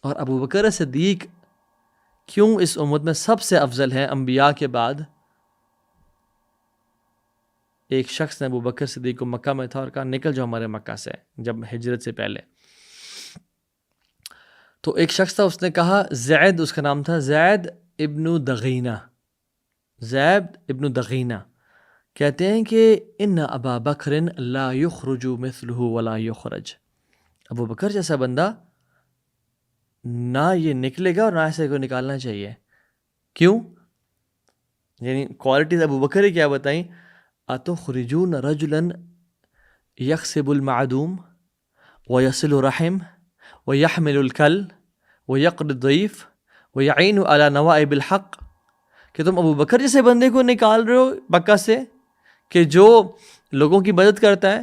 اور ابو بکر صدیق کیوں اس امت میں سب سے افضل ہیں انبیاء کے بعد؟ ایک شخص نے ابو بکر صدیق کو مکہ میں تھا اور کہا نکل جاؤ ہمارے مکہ سے، جب ہجرت سے پہلے. تو ایک شخص تھا، اس نے کہا زید، اس کا نام تھا زید ابن دغینہ. زید ابن دغینہ کہتے ہیں کہ ان ابا بکر لا یخرج مثلہ ولا یخرج، ابو بکر جیسا بندہ نہ یہ نکلے گا اور نہ ایسے کو نکالنا چاہیے. کیوں؟ یعنی کوالٹیز ابو بکر کیا بتائیں؟ اتخرجون رجلا یکسب المعدوم ویصل الرحم ویحمل الکل ویقر الضیف ویعین علی نوائب الحق، کہ تم ابو بکر جیسے بندے کو نکال رہے ہو مکہ سے کہ جو لوگوں کی مدد کرتا ہے،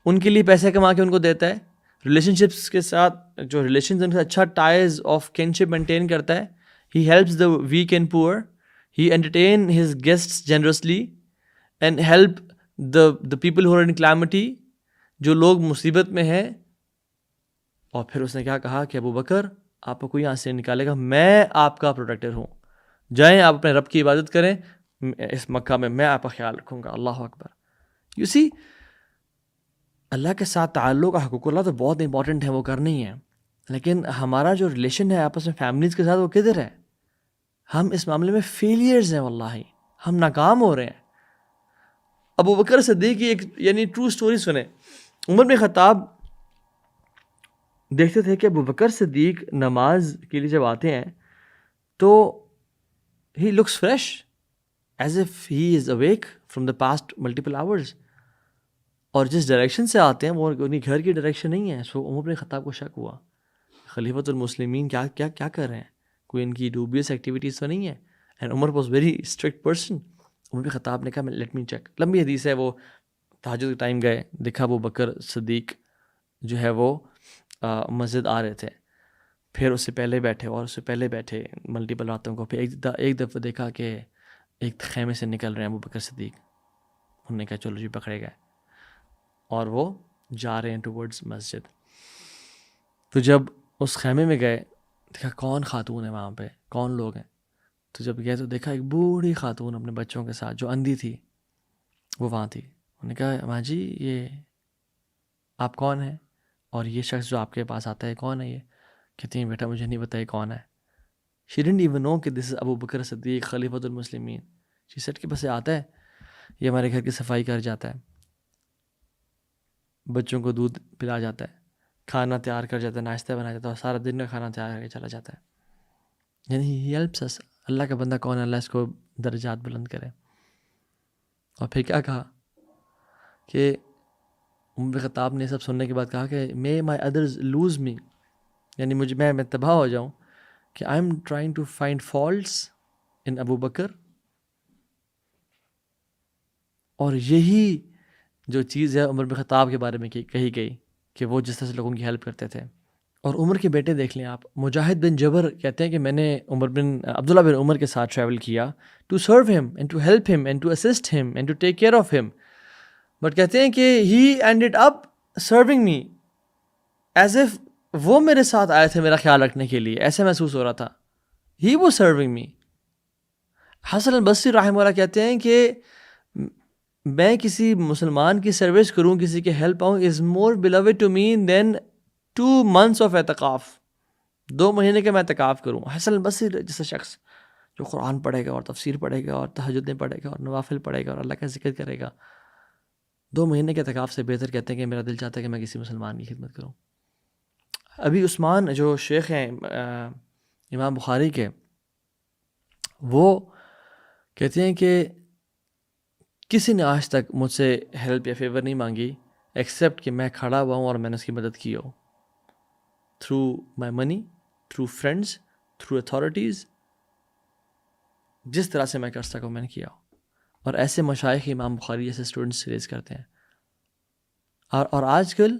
ان کے لیے پیسے کما کے ان کو دیتا ہے، ریلیشن شپس کے ساتھ جو ریلیشنز ان سے اچھا ٹائز آف کنشپ مینٹین کرتا ہے. He helps the weak and poor, he entertain his guests generously and help the people who are in calamity, جو لوگ مصیبت میں ہیں. اور پھر اس نے کیا کہا کہ ابو بکر آپ کو کوئی یہاں سے نکالے گا، میں آپ کا پروٹیکٹر ہوں، جائیں آپ اپنے رب کی عبادت کریں اس مکہ میں آپ کا خیال رکھوں گا. اللہ اکبر. یو سی، اللہ کے ساتھ تعلق حقوق اللہ تو بہت امپورٹنٹ ہے، وہ کرنا ہی ہے، لیکن ہمارا جو ریلیشن ہے آپس میں فیملیز کے ساتھ وہ کدھر ہے؟ ہم اس معاملے میں فیلیئرز ہیں، واللہ ہم ناکام ہو رہے ہیں. ابو بکر صدیق کی ایک یعنی ٹرو سٹوری سنیں. عمر بن خطاب دیکھتے تھے کہ ابو بکر صدیق نماز کے لیے جب آتے ہیں تو he looks fresh as if he is awake from the past multiple hours, اور جس ڈائریکشن سے آتے ہیں وہ انہیں گھر کی ڈائریکشن نہیں ہے. سو عمر بن خطاب کو شک ہوا خلیفۃ المسلمین کیا کیا کیا کر رہے ہیں، کوئی ان کی ڈوبیس ایکٹیویٹیز تو نہیں ہے. And Umar was very strict person. Umar bin Khattab نے کہا لیٹ می چیک. لمبی حدیث ہے، وہ تہجد کے ٹائم گئے، دیکھا ابو بکر صدیق جو ہے وہ مسجد آ رہے تھے، پھر اس سے پہلے بیٹھے اور اس سے پہلے بیٹھے ملٹیپل راتوں کو. پھر ایک دفعہ دیکھا کہ ایک خیمے سے نکل رہے ہیں ابو بکر صدیق. انہوں نے کہا چلو جی پکڑے گئے، اور وہ جا رہے ہیں ٹورڈز مسجد. تو جب اس خیمے میں گئے دیکھا کون خاتون ہے وہاں پہ، کون لوگ ہیں. تو جب گئے تو دیکھا ایک بوڑھی خاتون اپنے بچوں کے ساتھ جو اندھی تھی وہ وہاں تھی. انہوں نے کہا ماں جی یہ آپ کون ہیں، اور یہ شخص جو آپ کے پاس آتا ہے کون ہے؟ یہ کہتی ہیں بیٹا مجھے نہیں پتا یہ کون ہے. She didn't even know کہ this is Abu Bakr Siddiq خلیفۃ ul Muslimeen. She said کہ بس یہ آتا ہے، یہ ہمارے گھر کی صفائی کر جاتا ہے، بچوں کو دودھ پلا جاتا ہے، کھانا تیار کر جاتا ہے، ناشتہ بنا جاتا ہے، اور سارا دن کا کھانا تیار کر کے چلا جاتا ہے. یعنی ہی ہیلپس اس. اللہ کا بندہ کون ہے، اللہ اس کو درجات بلند کرے. اور پھر کیا کہا کہ عمر خطاب نے سب سننے کے بعد کہا کہ may my others lose me، یعنی میں تباہ ہو جاؤں کہ I am trying to find faults in Abu Bakr. اور یہی جو چیز ہے عمر بن خطاب کے بارے میں کہی گئی کہ وہ جس طرح سے لوگوں کی ہیلپ کرتے تھے. اور عمر کے بیٹے دیکھ لیں آپ، مجاہد بن جبر کہتے ہیں کہ میں نے عبداللہ بن عمر کے ساتھ ٹریول کیا to serve him and to help him and to assist him and to take care of him, but کہتے ہیں کہ he ended up serving me as if وہ میرے ساتھ آئے تھے میرا خیال رکھنے کے لیے، ایسے محسوس ہو رہا تھا. ہی واز سرونگ می. حسن البصری رحمہ اللہ کہتے ہیں کہ میں کسی مسلمان کی سروس کروں، کسی کے ہیلپ آؤں، is more beloved to me than 2 months of اعتکاف. 2 مہینے کے میں اعتکاف کروں. حسن البصری جیسا شخص جو قرآن پڑھے گا اور تفسیر پڑھے گا اور تہجدیں پڑھے گا اور نوافل پڑھے گا اور اللہ کا ذکر کرے گا، 2 مہینے کے اعتکاف سے بہتر کہتے ہیں کہ میرا دل چاہتا ہے کہ میں کسی مسلمان کی خدمت کروں. ابھی عثمان جو شیخ ہیں امام بخاری کے، وہ کہتے ہیں کہ کسی نے آج تک مجھ سے ہیلپ یا فیور نہیں مانگی ایکسیپٹ کہ میں کھڑا ہوا ہوں اور میں نے اس کی مدد کی ہو، through my money, through friends, through authorities, جس طرح سے میں کر سکوں میں نے کیا ہو. اور ایسے مشائخ امام بخاری جیسے اسٹوڈنٹس ریز کرتے ہیں. اور آج کل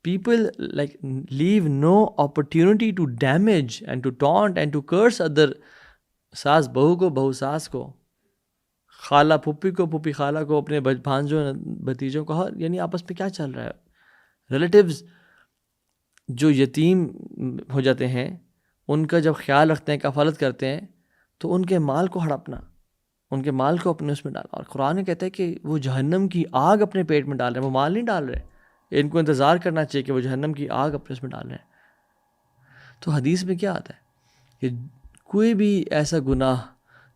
people like leave no opportunity to damage and to taunt and to curse other. ساس بہو کو، بہو ساس کو، خالہ پھپھی کو، پھپھی خالہ کو، اپنے بھانجوں بھتیجوں کو، یعنی آپس میں کیا چل رہا ہے. ریلیٹیوز جو یتیم ہو جاتے ہیں ان کا جب خیال رکھتے ہیں، کفالت کرتے ہیں، تو ان کے مال کو ہڑپنا، ان کے مال کو اپنے اس میں ڈالنا. اور قرآن کہتا ہے کہ وہ جہنم کی آگ اپنے پیٹ میں ڈال رہے ہیں، وہ مال نہیں ڈال رہے. ان کو انتظار کرنا چاہیے کہ وہ جہنم کی آگ اپنے اس میں ڈال رہے ہیں. تو حدیث میں کیا آتا ہے کہ کوئی بھی ایسا گناہ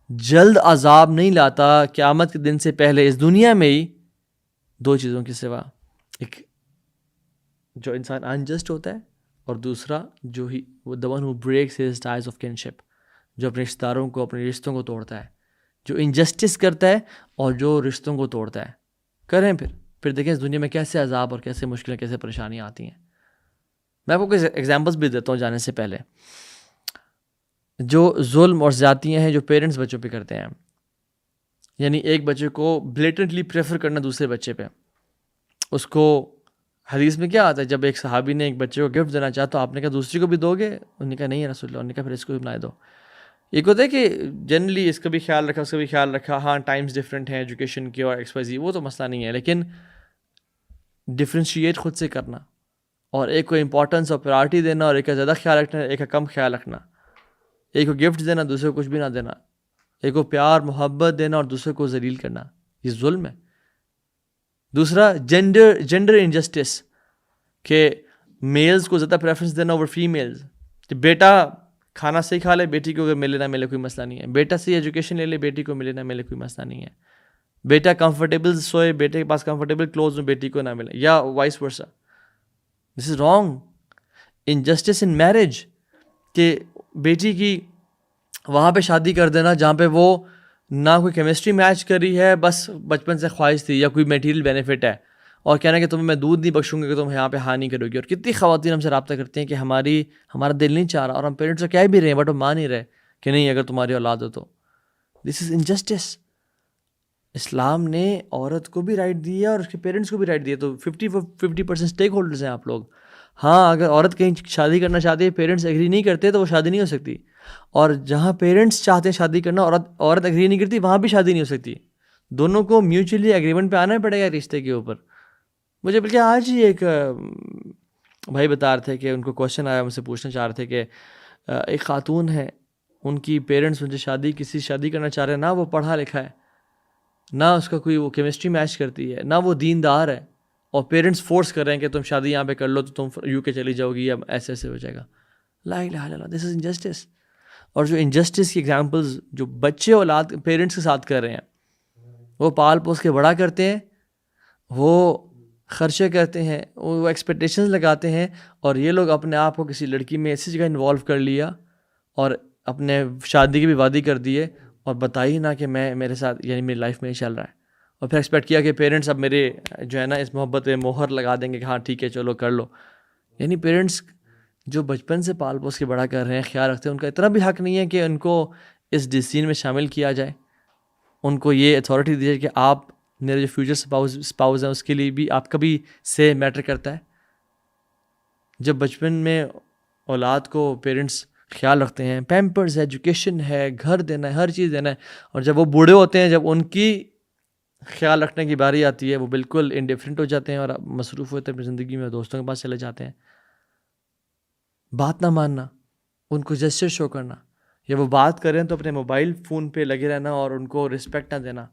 جلد عذاب نہیں لاتا قیامت کے دن سے پہلے اس دنیا میں ہی، دو چیزوں کے سوا. ایک جو انسان انجسٹ ہوتا ہے، اور دوسرا جو ہی وہ the one who breaks his ties of kinship، جو اپنے رشتہ داروں کو، اپنے رشتوں کو توڑتا ہے، جو انجسٹس کرتا ہے اور جو رشتوں کو توڑتا ہے. کریں پھر دیکھیں اس دنیا میں کیسے عذاب اور کیسے مشکلیں، کیسے پریشانیاں آتی ہیں. میں آپ کو کچھ ایگزامپلس بھی دیتا ہوں جانے سے پہلے. جو ظلم اور زیادتیاں ہیں جو پیرنٹس بچوں پہ کرتے ہیں، یعنی ایک بچے کو بلیٹنٹلی پریفر کرنا دوسرے بچے پہ. اس کو حدیث میں کیا آتا ہے، جب ایک صحابی نے ایک بچے کو گفٹ دینا چاہا تو آپ نے کہا دوسری کو بھی دو گے؟ انہوں نے کہا نہیں ہے رسول اللہ. انہوں نے کہا پھر اس کو بھی بنا دو. ایک ہوتا ہے کہ جنرلی اس کا بھی خیال رکھا، اس کا بھی خیال رکھا، ہاں ٹائمز ڈفرینٹ ہیں ایجوکیشن کی اور XYZ، وہ تو مسئلہ نہیں ہے، لیکن ڈفرینشیٹ خود سے کرنا، اور ایک کو امپورٹنس اور پرائرٹی دینا، اور ایک کا زیادہ خیال رکھنا، ایک کا کم خیال رکھنا. ایک کو گفٹ دینا، دوسرے کو کچھ بھی نہ دینا. ایک کو پیار محبت دینا اور دوسرے کو ذلیل کرنا، یہ ظلم ہے. دوسرا جینڈر انجسٹس، کہ میلز کو زیادہ پریفرنس دینا اوور فیمیلز. کہ بیٹا کھانا صحیح کھا لے، بیٹی کو اگر ملے نہ ملے کوئی مسئلہ نہیں ہے. بیٹا صحیح ایجوکیشن لے لے، بیٹی کو ملے نہ ملے کوئی مسئلہ نہیں ہے. بیٹا کمفرٹیبل سوئے، بیٹے کے پاس کمفرٹیبل کلوز ہوں، بیٹی کو نہ ملے، یا vice versa. This is wrong. Injustice in marriage, کہ بیٹی کی وہاں پہ شادی کر دینا جہاں پہ وہ نہ کوئی کیمسٹری میچ کر رہی ہے، بس بچپن سے خواہش تھی، یا کوئی میٹیریل بینیفٹ ہے، اور کہنا کہ تمہیں میں دودھ نہیں بخشوں گا کہ تم یہاں پہ ہاں نہیں کرو گی. اور کتنی خواتین ہم سے رابطہ کرتے ہیں کہ ہمارا دل نہیں چاہ رہا، اور ہم پیرنٹس سے کہہ بھی رہے ہیں بٹ وہ مان نہیں رہے کہ نہیں اگر تمہاری اولاد ہو تو. دس از انجسٹس. اسلام نے عورت کو بھی رائٹ دی ہے اور اس کے پیرنٹس کو بھی رائٹ دی ہے. تو 50% اسٹیک ہولڈرز ہیں آپ لوگ. ہاں اگر عورت کہیں شادی کرنا چاہتی ہے، پیرنٹس ایگری نہیں کرتے تو وہ شادی نہیں ہو سکتی. اور جہاں پیرنٹس چاہتے ہیں شادی کرنا، عورت ایگری نہیں کرتی، وہاں بھی شادی نہیں ہو سکتی. دونوں کو میوچولی ایگریمنٹ پہ آنا پڑے گا رشتے کے اوپر. مجھے بلکہ آج ہی ایک بھائی بتا رہے تھے کہ ان کو کوشچن آیا، مجھ سے پوچھنا چاہ رہے تھے کہ ایک خاتون ہے، ان کی پیرنٹس ان سے کسی شادی کرنا چاہ رہے ہیں، نہ وہ پڑھا لکھا ہے، نہ اس کا کوئی وہ کیمسٹری میچ کرتی ہے، نہ وہ دیندار ہے، اور پیرنٹس فورس کر رہے ہیں کہ تم شادی یہاں پہ کر لو تو تم UK چلی جاؤ گی، یا ایسے ہو جائے گا. لا الہ الا اللہ، دس از انجسٹس. اور جو انجسٹس کی ایگزامپلز جو بچے اولاد پیرنٹس کے ساتھ کر رہے ہیں، وہ پال پوس کے بڑا کرتے ہیں، وہ خرچے کرتے ہیں، وہ ایکسپیکٹیشنز لگاتے ہیں، اور یہ لوگ اپنے آپ کو کسی لڑکی میں ایسی جگہ انوالو کر لیا اور اپنے شادی کی بھی وعدے کر دیے، اور بتائی نہ کہ میرے ساتھ یعنی میری لائف میں ہی چل رہا ہے. اور پھر ایکسپیکٹ کیا کہ پیرنٹس اب میرے جو ہے نا اس محبت پہ مہر لگا دیں گے کہ ہاں ٹھیک ہے چلو کر لو. یعنی پیرنٹس جو بچپن سے پال پوس کے بڑا کر رہے ہیں، خیال رکھتے ہیں، ان کا اتنا بھی حق نہیں ہے کہ ان کو اس ڈیسیژن میں شامل کیا جائے. ان کو یہ اتھارٹی دی جائے کہ آپ میرے جو فیوچر اسپاؤز ہیں اس کے لیے بھی آپ کا بھی سے میٹر کرتا ہے. جب بچپن میں اولاد کو پیرنٹس خیال رکھتے ہیں، پیمپرز ہے، ایجوکیشن ہے، گھر دینا ہے، ہر چیز دینا ہے، اور جب وہ بوڑھے ہوتے ہیں، جب ان کی خیال رکھنے کی باری آتی ہے، وہ بالکل انڈیفرنٹ ہو جاتے ہیں اور مصروف ہوتے ہیں اپنی زندگی میں، دوستوں کے پاس چلے جاتے ہیں. بات نہ ماننا، ان کو جسچر شو کرنا، یا وہ بات کریں تو اپنے موبائل فون پہ لگے رہنا اور ان کو رسپیکٹ نہ دینا.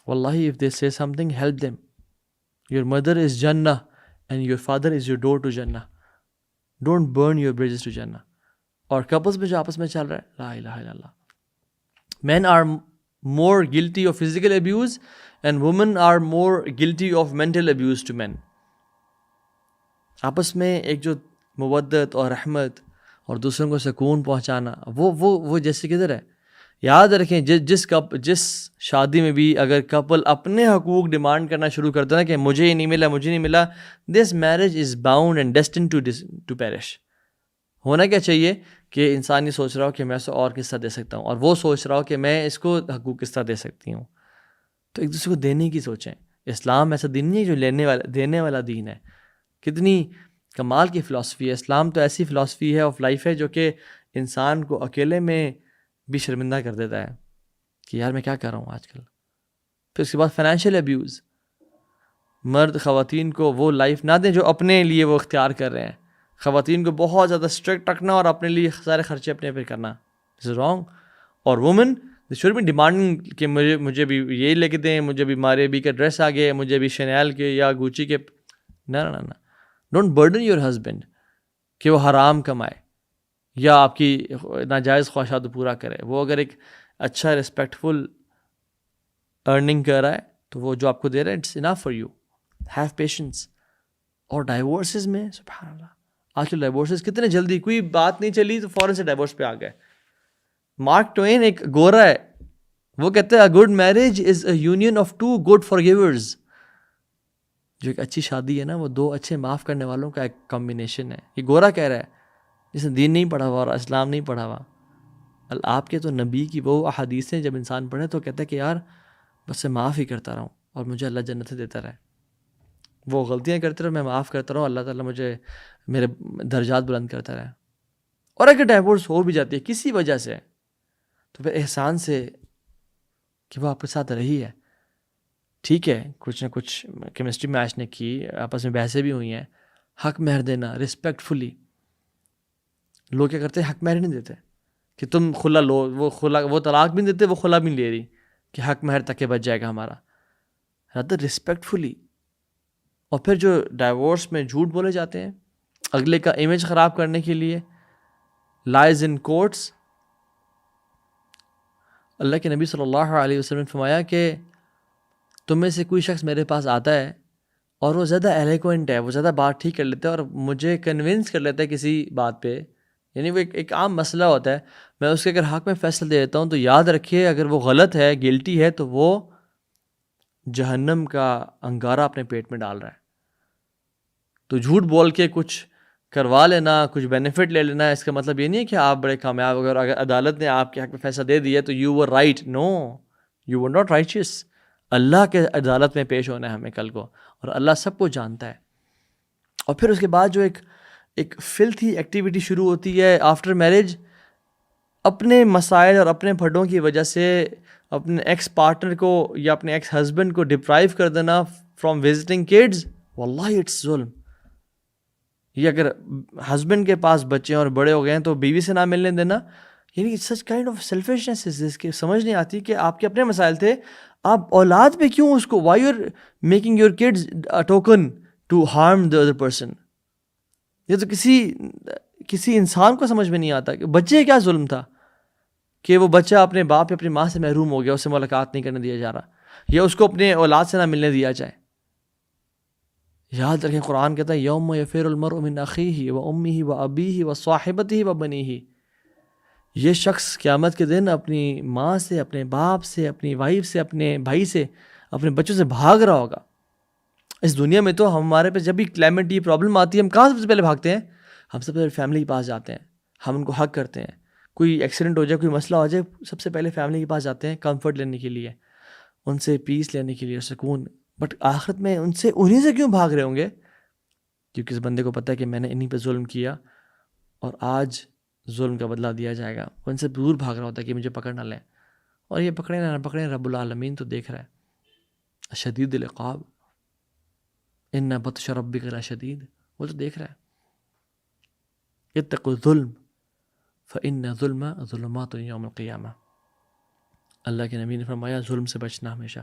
واللہ if they say something, help them. Your mother is Jannah and your father is your door to Jannah. Don't burn your bridges to Jannah. اور کپلز میں جو آپس میں چل رہا ہے، لا الہ الا اللہ. Men are more guilty of physical abuse and women are more guilty of mental abuse to men. آپس میں ایک جو مودت اور رحمت اور دوسروں کو سکون پہنچانا، وہ جیسے کدھر ہے. یاد رکھیں جس شادی میں بھی اگر کپل اپنے حقوق ڈیمانڈ کرنا شروع کرتا ہے کہ مجھے ہی نہیں ملا، this marriage is bound and destined to perish. ہونا کیا چاہیے کہ انسان یہ سوچ رہا ہو کہ میں اسے اور کس طرح دے سکتا ہوں، اور وہ سوچ رہا ہو کہ میں اس کو حقوق کس طرح دے سکتی ہوں. تو ایک دوسرے کو دینے کی سوچیں. اسلام ایسا دین نہیں ہے جو دینے والا دین ہے. کتنی کمال کی فلاسفی ہے اسلام. تو ایسی فلاسفی ہے آف لائف ہے جو کہ انسان کو اکیلے میں بھی شرمندہ کر دیتا ہے کہ یار میں کیا کر رہا ہوں آج کل. پھر اس کے بعد فائنینشیل ابیوز. مرد خواتین کو وہ لائف نہ دیں جو اپنے لیے وہ اختیار کر رہے ہیں. خواتین کو بہت زیادہ اسٹرکٹ رکھنا اور اپنے لیے سارے خرچے اپنے پہ کرنا، دس از رانگ. اور وومن شوڈ بی ڈیمانڈنگ کہ مجھے بھی یہ لے کے دیں، مجھے بھی مارے بی کا ڈریس آ گئے، مجھے بھی شنیل کے یا گوچی کے. نہ ڈونٹ برڈن یور ہسبینڈ کہ وہ حرام کمائے یا آپ کی ناجائز خواہشات کو پورا کرے. وہ اگر ایک اچھا رسپیکٹفل ارننگ کر رہا ہے تو وہ جو آپ کو دے رہا ہے it's enough for you. Have patience. اور ڈائیورسز میں سبحان اللہ آج کل ڈائیورسز کتنے جلدی، کوئی بات نہیں چلی تو فوراً سے ڈائیورس پہ آ گئے. مارک ٹوین ایک گورا ہے، وہ کہتے ہیں a good marriage is A union of two good for givers. جو ایک اچھی شادی ہے نا وہ دو اچھے معاف کرنے والوں کا ایک کمبینیشن ہے. یہ گورا کہہ رہا ہے جس نے دین نہیں پڑھا ہوا اور اسلام نہیں پڑھا ہوا. آپ کے تو نبی کی وہ احادیثیں جب انسان پڑھے تو کہتا ہے کہ یار بس سے معاف ہی کرتا رہوں اور مجھے اللہ جنت دیتا رہے. وہ غلطیاں کرتے رہو، میں معاف کرتا رہوں، اللہ تعالیٰ مجھے میرے درجات بلند کرتا رہے. اور اگر ڈائیورس ہو بھی جاتی ہے کسی وجہ سے تو پھر احسان سے کہ وہ آپ کے ساتھ رہی ہے، ٹھیک ہے، کچھ نہ کچھ کیمسٹری میچ نے کی، آپس میں بحثیں بھی ہوئی ہیں، حق مہر دینا رسپیکٹفلی. لوگ کیا کرتے ہیں حق مہر نہیں دیتے کہ تم خلا لو، وہ طلاق بھی نہیں دیتے، وہ خلا بھی نہیں لے رہی کہ حق مہر تک کے بچ جائے گا ہمارا. رادر رسپیکٹفلی. اور پھر جو ڈائیورس میں جھوٹ بولے جاتے ہیں اگلے کا امیج خراب کرنے کے لیے، لائز ان کورٹس. اللہ کے نبی صلی اللہ علیہ وسلم نے فرمایا کہ تم میں سے کوئی شخص میرے پاس آتا ہے اور وہ زیادہ ایلیکوینٹ ہے، وہ زیادہ بات ٹھیک کر لیتا ہے اور مجھے کنونس کر لیتا ہے کسی بات پہ، یعنی وہ ایک عام مسئلہ ہوتا ہے، میں اس کے اگر حق میں فیصلہ دے دیتا ہوں تو یاد رکھیے اگر وہ غلط ہے، گلٹی ہے، تو وہ جہنم کا انگارہ اپنے پیٹ میں ڈال رہا ہے. تو جھوٹ بول کے کچھ کروا لینا، کچھ بینیفٹ لے لینا، اس کا مطلب یہ نہیں ہے کہ آپ بڑے کامیاب. اگر عدالت نے آپ کے حق میں فیصلہ دے دیا تو you were right. No, you were not righteous. اللہ کے عدالت میں پیش ہونا ہے ہمیں کل کو، اور اللہ سب کو جانتا ہے. اور پھر اس کے بعد جو ایک فلتھی ایکٹیویٹی شروع ہوتی ہے آفٹر میرج، اپنے مسائل اور اپنے پھڈوں کی وجہ سے اپنے ایکس پارٹنر کو یا اپنے ایکس ہسبینڈ کو ڈپرائیو کر دینا فرام وزٹنگ کڈز. واللہ اٹس ظلم. یہ اگر ہسبینڈ کے پاس بچے اور بڑے ہو گئے ہیں تو بیوی سے نہ ملنے دینا، یعنی سچ کائنڈ آف سیلفشنس از دس کہ سمجھ نہیں آتی کہ آپ کے اپنے مسائل تھے، آپ اولاد پہ کیوں اس کو why you are making your kids token to harm the other person. یہ تو کسی انسان کو سمجھ میں نہیں آتا کہ بچے کیا ظلم تھا کہ وہ بچہ اپنے باپ یا اپنی ماں سے محروم ہو گیا، اس سے ملاقات نہیں کرنے دیا جا رہا، یا اس کو اپنے اولاد سے نہ ملنے دیا جائے. یاد رکھیں قرآن کہتا ہے یوم یفر المرء من اخیہ و امہ و ابیہ و صاحبتہ و بنیہ. یہ شخص قیامت کے دن اپنی ماں سے، اپنے باپ سے، اپنی وائف سے، اپنے بھائی سے، اپنے بچوں سے بھاگ رہا ہوگا. اس دنیا میں تو ہمارے پہ جب بھی کلائمیٹ پرابلم آتی ہے ہم کہاں سب سے پہلے بھاگتے ہیں؟ ہم سب سے پہلے فیملی کے پاس جاتے ہیں، ہم ان کو حق کرتے ہیں. کوئی ایکسیڈنٹ ہو جائے، کوئی مسئلہ ہو جائے، سب سے پہلے فیملی کے پاس جاتے ہیں کمفرٹ لینے کے لیے، ان سے پیس لینے کے لیے، سکون. بٹ آخرت میں انہیں سے کیوں بھاگ رہے ہوں گے؟ کیونکہ اس بندے کو پتہ ہے کہ میں نے انہی پہ ظلم کیا اور آج ظلم کا بدلہ دیا جائے گا. وہ ان سے دور بھاگ رہا ہوتا ہے کہ مجھے پکڑ نہ لیں. اور یہ پکڑے نہ پکڑیں، رب العالمین تو دیکھ رہا ہے. شدید العقاب ان بطش ربک لشدید، وہ تو دیکھ رہا ہے. اتقوا الظلم فإن الظلم ظلمات یوم القیامہ. اللہ کے نبی نے فرمایا ظلم سے بچنا ہمیشہ،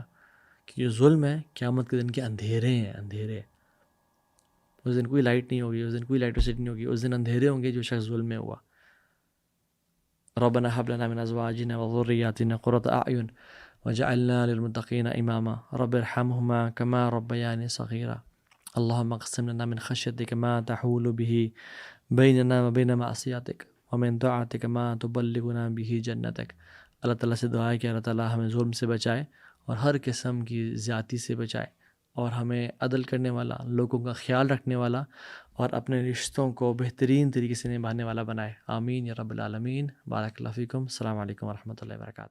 کہ جو ظلم ہے قیامت کے دن کے اندھیرے ہیں، اندھیرے. اس دن کوئی لائٹ نہیں ہوگی، اس دن کوئی الیکٹریسٹی نہیں ہوگی، اس دن اندھیرے ہوں گے جو شخص ظلم میں ہوا. ربنا هب لنا من ازواجنا وذرياتنا قرة اعین وجعلنا للمتقین اماما رب ارحمهما كما ربياني صغيرا. اللهم اقسم لنا من خشيتك ما تحول به بيننا وبين معصيتك ومن طاعتك ما تبلغنا به جنتك. اللہ تعالیٰ سے دعا ہے کہ اللہ تعالیٰ ہمیں ظلم سے بچائے اور ہر قسم کی زیادتی سے بچائے، اور ہمیں عدل کرنے والا، لوگوں کا خیال رکھنے والا اور اپنے رشتوں کو بہترین طریقے سے نبھانے والا بنائے. آمین یا رب العالمین. بارک اللہ فیکم. السلام علیکم ورحمۃ اللہ وبرکاتہ.